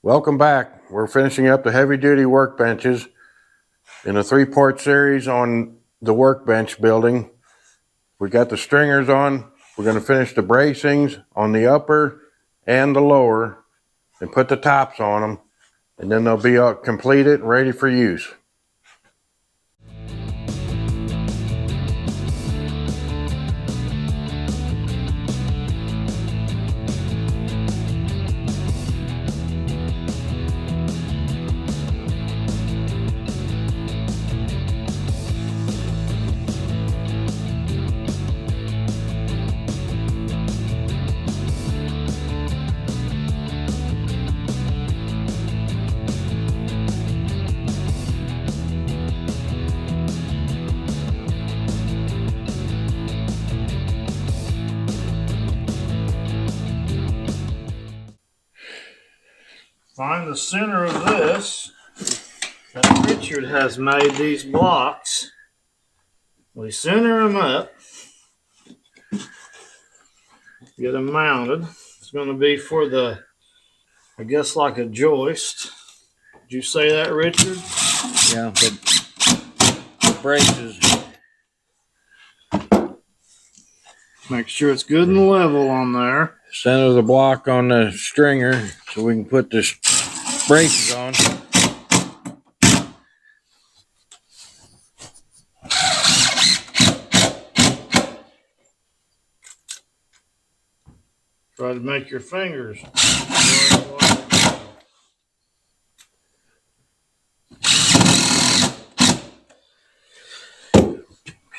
Welcome back. We're finishing up the heavy duty workbenches in a 3-part series on the workbench building. We got the stringers on. We're going to finish the bracings on the upper and the lower and put the tops on them, and then they'll be completed and ready for use. Find the center of this. That Richard has made these blocks. We center them up. Get them mounted. It's going to be for the, I guess, like a joist. Did you say that, Richard? Yeah, the braces. Make sure it's good and level on there. Center the block on the stringer so we can put the braces on. Try to make your fingers.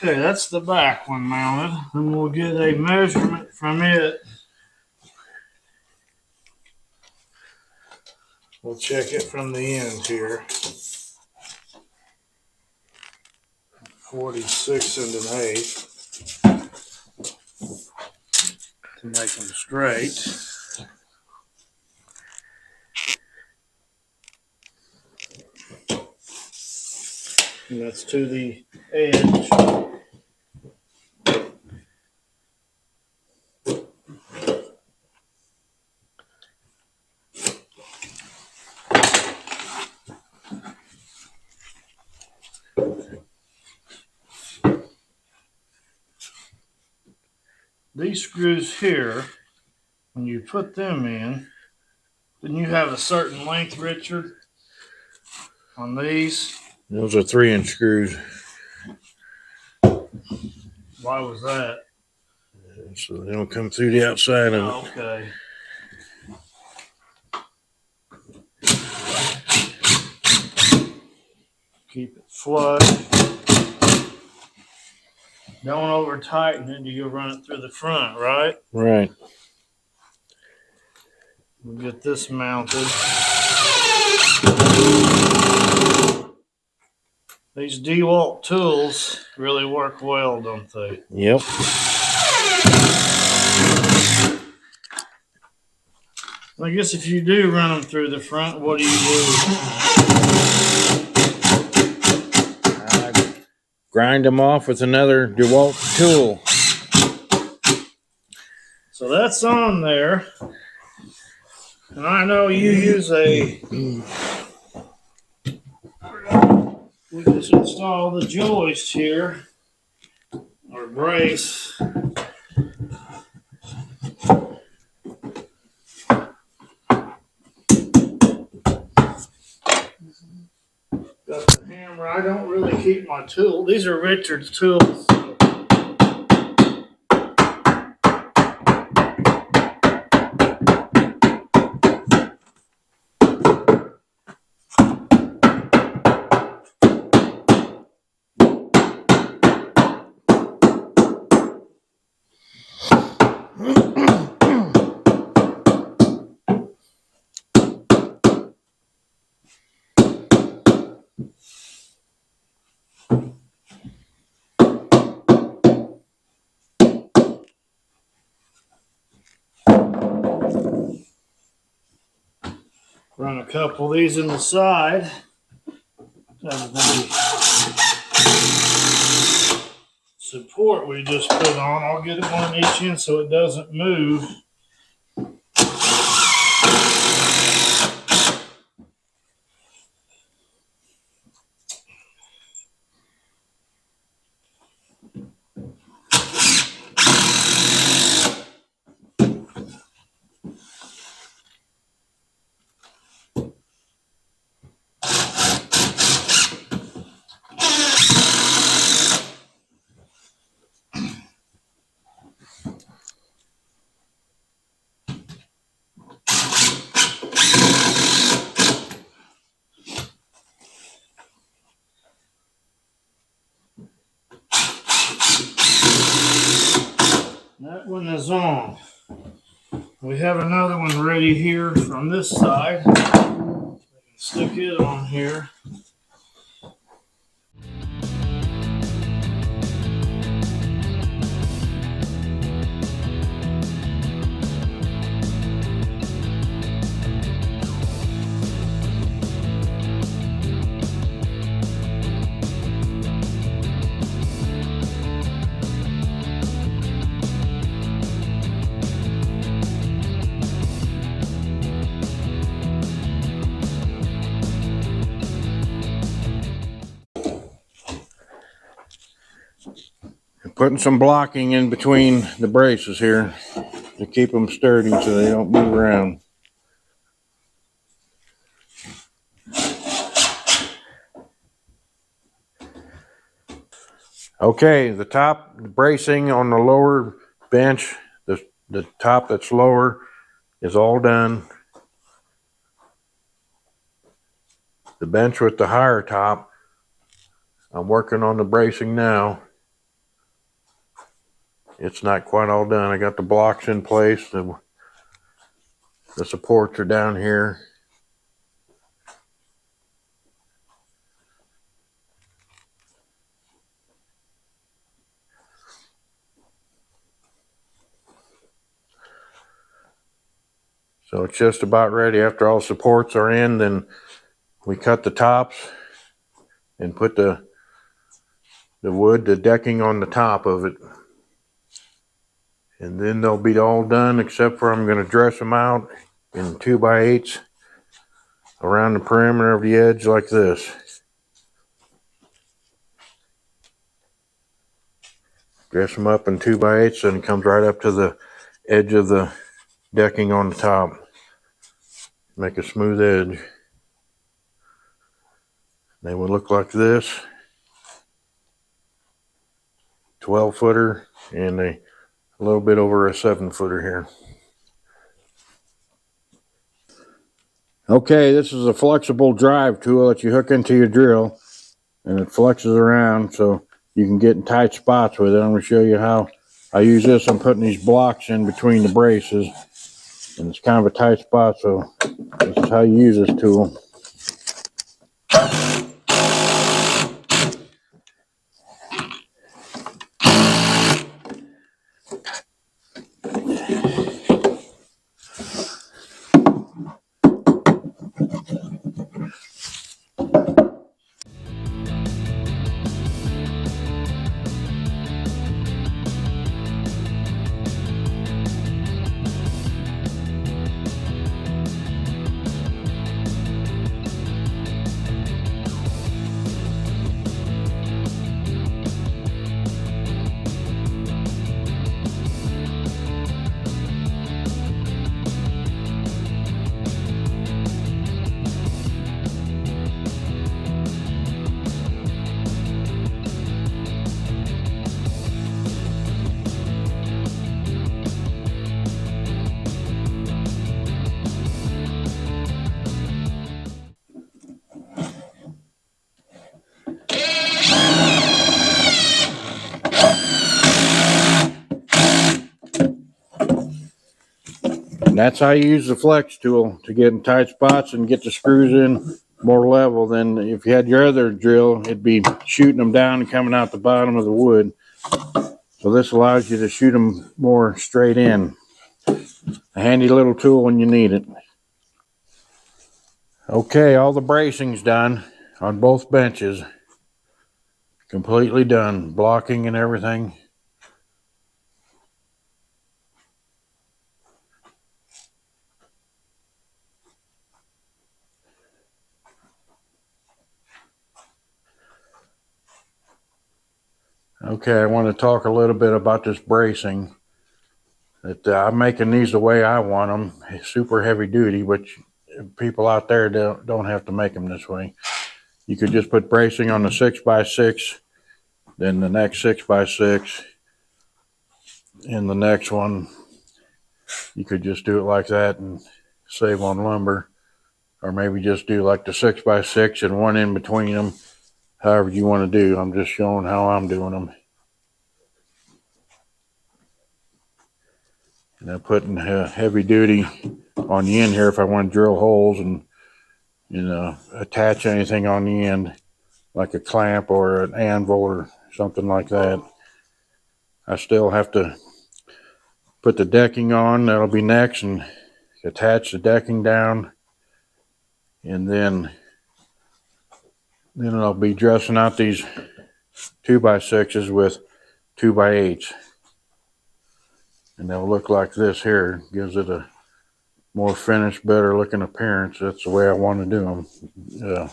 Okay, that's the back one mounted, and we'll get a measurement from it. We'll check it from the end here. 46 1/8 to make them straight. And that's to the edge. These screws here, when you put them in, didn't you have a certain length, Richard, on these? Those are 3-inch screws. Why was that? So they don't come through the outside of it. Oh, okay. Keep it flush. Don't over tighten it, you'll run it through the front, right? Right. We'll get this mounted. These DeWalt tools really work well, don't they? Yep. I guess if you do run them through the front, what do you do? I grind them off with another DeWalt tool. So that's on there. And I know you use a... We just install the joist here, or brace. Got the hammer. I don't really keep my tool. These are Richard's tools. Run a couple of these in the side. Support we just put on. I'll get it on each end so it doesn't move. is on. We have another one ready here from this side. Stick it on here. Putting some blocking in between the braces here to keep them sturdy so they don't move around. Okay, the top bracing on the lower bench, the top that's lower is all done. The bench with the higher top, I'm working on the bracing now. It's not quite all done. I got the blocks in place. The supports are down here. So it's just about ready. After all supports are in, then we cut the tops and put the wood, the decking on the top of it. And then they'll be all done, except for I'm going to dress them out in 2x8s around the perimeter of the edge like this. Dress them up in 2x8s and it comes right up to the edge of the decking on the top. Make a smooth edge. They would look like this. 12-footer and a little bit over a 7-footer here. Okay, this is a flexible drive tool that you hook into your drill and it flexes around so you can get in tight spots with it. I'm going to show you how I use this. I'm putting these blocks in between the braces and it's kind of a tight spot, so this is how you use this tool. And that's how you use the flex tool, to get in tight spots and get the screws in more level than if you had your other drill. It'd be shooting them down and coming out the bottom of the wood. So this allows you to shoot them more straight in. A handy little tool when you need it. Okay, all the bracing's done on both benches. Completely done, blocking and everything. Okay, I want to talk a little bit about this bracing. I'm making these the way I want them, super heavy duty, but people out there don't have to make them this way. You could just put bracing on the 6x6, then the next 6x6, and the next one. You could just do it like that and save on lumber, or maybe just do like the 6x6 and one in between them. However you want to do. I'm just showing how I'm doing them. And I'm putting heavy duty on the end here if I want to drill holes and attach anything on the end, like a clamp or an anvil or something like that. I still have to put the decking on. That'll be next, and attach the decking down, and then I'll be dressing out these 2x6s with 2x8s, and they'll look like this here. Gives it a more finished, better looking appearance. That's the way I want to do them.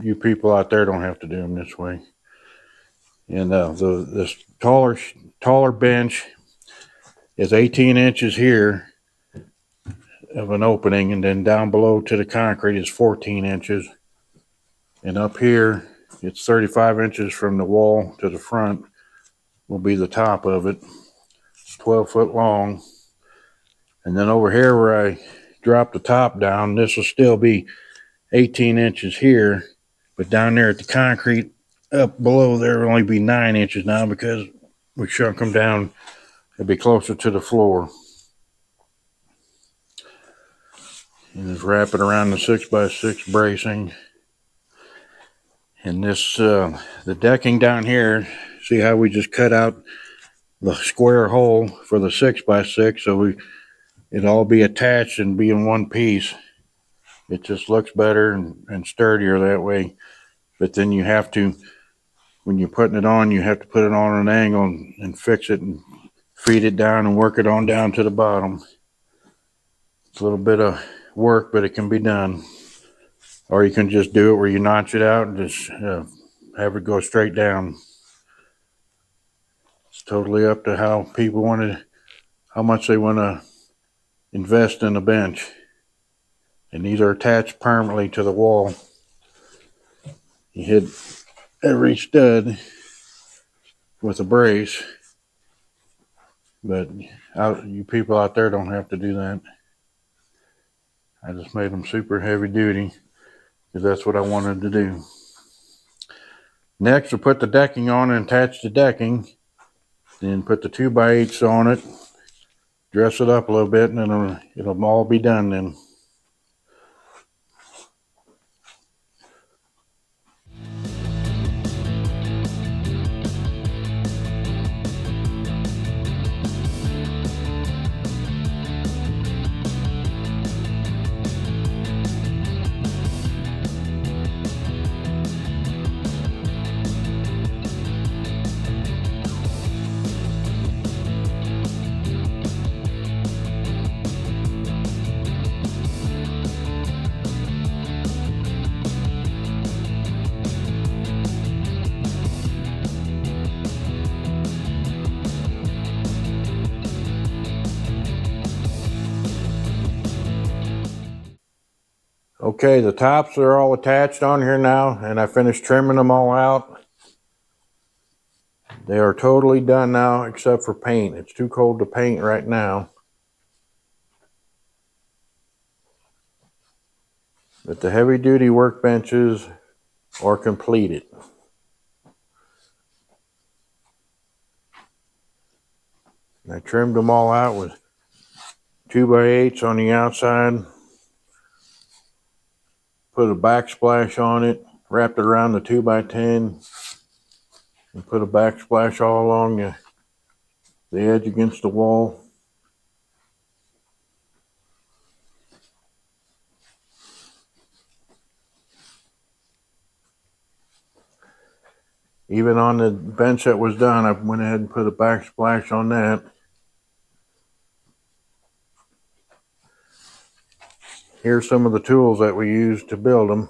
You people out there don't have to do them this way. And this taller bench is 18 inches here of an opening, and then down below to the concrete is 14 inches, and up here it's 35 inches from the wall to the front will be the top of it. It's 12 foot long. And then over here where I drop the top down, this will still be 18 inches here, but down there at the concrete up below there will only be 9 inches now because we shrunk them down. It'll be closer to the floor. And just wrap it around the 6x6 bracing. And this, the decking down here, see how we just cut out the square hole for the 6x6, so it'll all be attached and be in one piece. It just looks better and sturdier that way. But then you have to, when you're putting it on, you have to put it on an angle and fix it and feed it down and work it on down to the bottom. It's a little bit of work, but it can be done. Or you can just do it where you notch it out and just have it go straight down. It's totally up to how people how much they want to invest in a bench. And these are attached permanently to the wall. You hit every stud with a brace, but you people out there don't have to do that. I just made them super heavy duty because that's what I wanted to do. Next, we'll put the decking on and attach the decking. Then put the 2x8s on it, dress it up a little bit, and then it'll all be done then. Okay, the tops are all attached on here now, and I finished trimming them all out. They are totally done now except for paint. It's too cold to paint right now. But the heavy duty workbenches are completed. And I trimmed them all out with 2x8s on the outside. Put a backsplash on it, wrapped it around the 2x10, and put a backsplash all along the edge against the wall. Even on the bench that was done, I went ahead and put a backsplash on that. Here's some of the tools that we used to build them.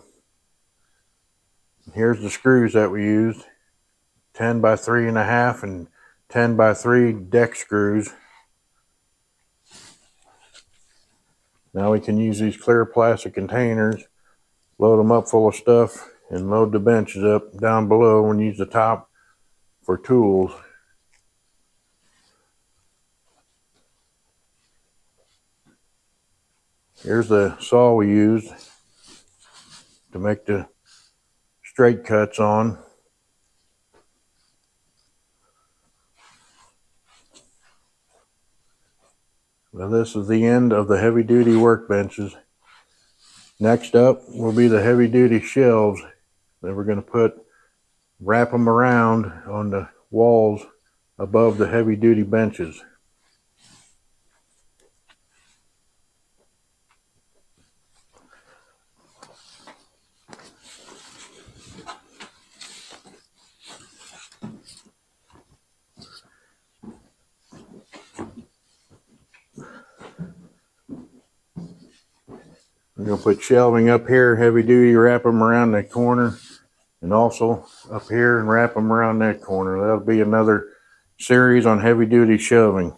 Here's the screws that we used. 10x3.5 and 10x3 deck screws. Now we can use these clear plastic containers, load them up full of stuff, and load the benches up down below and use the top for tools. Here's the saw we used to make the straight cuts on. Well, this is the end of the heavy duty workbenches. Next up will be the heavy duty shelves that we're going to wrap them around on the walls above the heavy duty benches. We're going to put shelving up here, heavy duty, wrap them around that corner, and also up here and wrap them around that corner. That'll be another series on heavy duty shelving.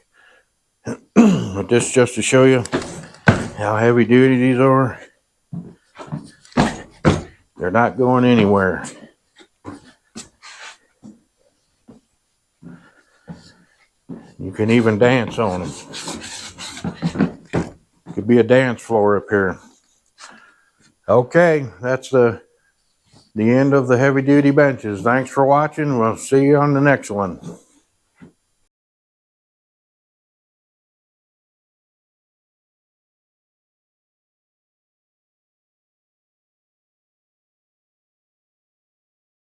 But this just to show you how heavy duty these are. They're not going anywhere. You can even dance on them. Could be a dance floor up here. Okay, that's the end of the heavy duty benches. Thanks for watching. We'll see you on the next one.